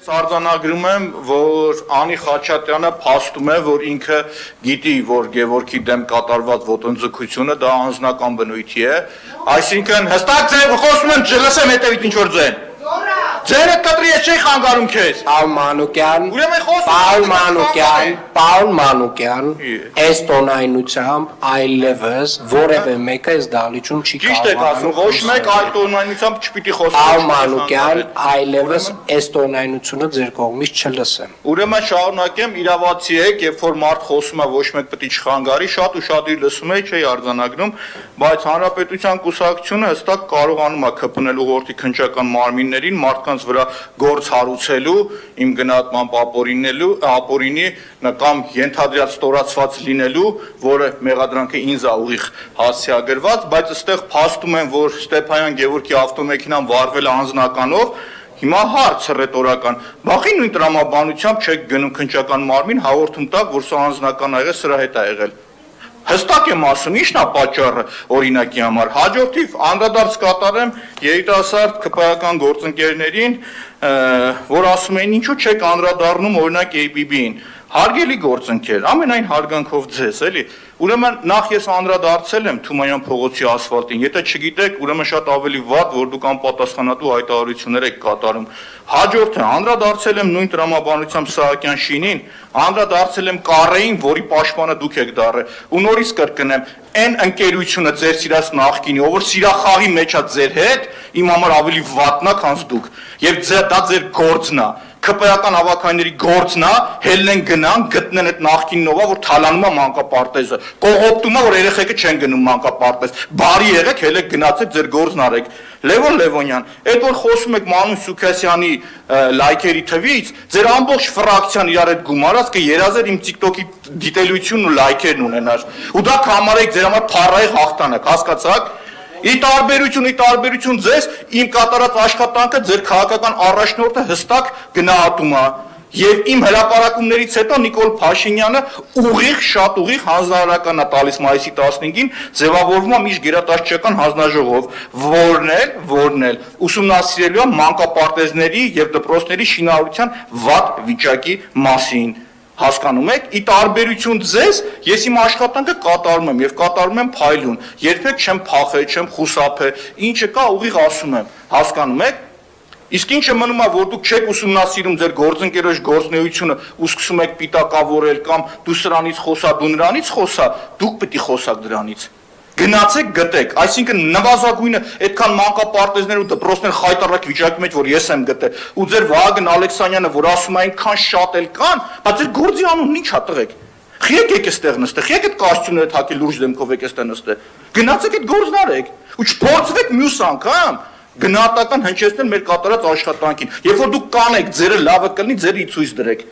Արձանագրում եմ, որ Անի Խաչատրյանը փաստում է, որ ինքը գիտի, որ Գևորգի դեմ կատարված ոտնձգությունը դա անձնական բնույթի է, այսինքն հստակ ձեր խոսում եմ չլսեմ հետևից ինչ որ ձեն։ Ձեր հետ կտրի ես չի խանգարում քեզ։ Պարոն Մանուկյան, այս տոնայնությամբ այլևս որևէ մեկը այս դահլիճում չի Ճիշտ եք ասում, ոչ մեկ այլ տոնայնությամբ չպիտի խոսի։ Պարոն Մանուկյան, այլևս այս տոնայնությունը ձեր կողմից չլսեմ։ Ուրեմն շարունակեմ, իրավացի եք, երբ որ մարդ խոսում է, ոչ մեկ պետք է չխանգարի, շատ ուշադիր լսում էի, չէի արձանագրում, բայց Հանրապետության կուսակցությունը հստակ կարողանում է քպնել ուղղորդի քննչական մարմիններին մարդկանց վրա գործ հարուցելու, իմ գնահատմամբ ապօրինի կամ ենթադրյալ ստորացված լինելու, որը մեղադրանքը ինձ է ուղիղ հասցեագրված, բայց այստեղ փաստում են, որ Ստեփանյան Գևորգի ավտոմեքենան վարվել է անձնականով, հիմա հարց ռետորական, բախի նույն տրամաբանությամբ չեք գնում քննչական մարմին, հաղորդում տակ, որ սա անձնական ա եղել, սրա հետ է եղել։ Հստակ եմ ասում, ի՞նչն է պատճառը օրինակի համար։ Հաջորդիվ անդրադարձ կատարեմ երիտասարդ ԿՊ-ական գործընկերներին, որ ասում էին ինչու չեք անդրադառնում օրինակ ABB-ին։ Հարգելի գործընկեր, ամենայն հարգանքով ձեզ, էլի։ Ուրեմն նախ ես անդրադարձել եմ Թումանյան փողոցի ասֆալտին, եթե չգիտեք, ուրեմն շատ ավելի վատ, որ դուք անպատասխանատու հայտարարություններ եք կատարում։ Հաջորդը անդրադարձել եմ նույն տրամաբանությամբ Սահակյան շինին, անդրադարձել եմ Կառեին, որի պաշտպանը դուք եք դառել։ Ու նորից կրկնեմ, այն ընկերությունը ձեր սիրած նախկինի, ով որ սիրախաղի մեջ է ձեր հետ, իմ համար ավելի վատն է, քան դուք։ Եվ դա ձեր գործն է։ ԿՊ-ական հավաքայինների գործն է, հելնեն գնան, գտնեն այդ նախկինն ով որ թալանում է մանկապարտեզը, կողոպտում է, որ երեխեքը չեն գնում մանկապարտեզ, բարի եղեք, հելեք գնացեք, ձեր գործն արեք։ Լևոն Լևոնյան, այդ որ խոսում եք Մանուկ Սուքասյանի լայքերի թվից, ձեր ամբողջ ֆրակցիան իրար հետ գումարած կերազեր իմ TikTok-ի դիտելությունն ու լայքերն ունենար։ Ու դա կհամարեք ձեր համար փառայի հաղթանակ, հասկացաք։ Ի տարբերություն ձեզ իմ կատարած աշխատանքը ձեր քաղաքական առաջնորդը հստակ գնահատում է։ Եվ իմ հրապարակումներից հետո Նիկոլ Փաշինյանը շատ ուղիղ հանձնարարական է տալիս մայիսի 15-ին, ձևավորվում է միջգերատասչական հանձնաժողով, որն էլ ուսումնասիրելու է մանկապարտեզների եւ դպրոցների շինարարության վատ վիճակի մասին։ Հասկանում եք, ի տարբերություն ձեզ, ես իմ աշխատանքը կատարում եմ եւ կատարում եմ փայլուն, երբեք չեմ փախել, չեմ խուսափել, ինչը կա ուղիղ ասում եմ, հասկանում եք։ Իսկ ինչը մնում է, որ դուք չեք ուսումնասիրում ձեր գործընկերոջ գործունեությունը ու սկսում եք պիտակավորել կամ դու սրանից խոսա, դու նրանից խոսա, դուք պետք է խոսաք դրանից։ Գնացեք գտեք, այսինքն նվազագույնը այդքան մանկապարտեզներ ու դպրոցներ խայտառակ վիճակի մեջ, որ ես եմ գտել, ու ձեր Վահագն Ալեքսանյանը, որ ասում է այնքան շատ էլ կան, բայց ձեր գործի անունն ի՞նչ է տղեկ։ Խիեք եք այստեղ նստեք, խիեք այդ կոստյումները թակել լուրջ դեմքով եք այստեղ նստել։ Գնացեք այդ գործն արեք, ու չփորձվեք մյուս անգամ գնահատական հնչեցնել մեր կատարած աշխատանքին։ Երբ որ դուք կանեք, ձերը լավը կլինի, ձերը ի ցույց դրեք։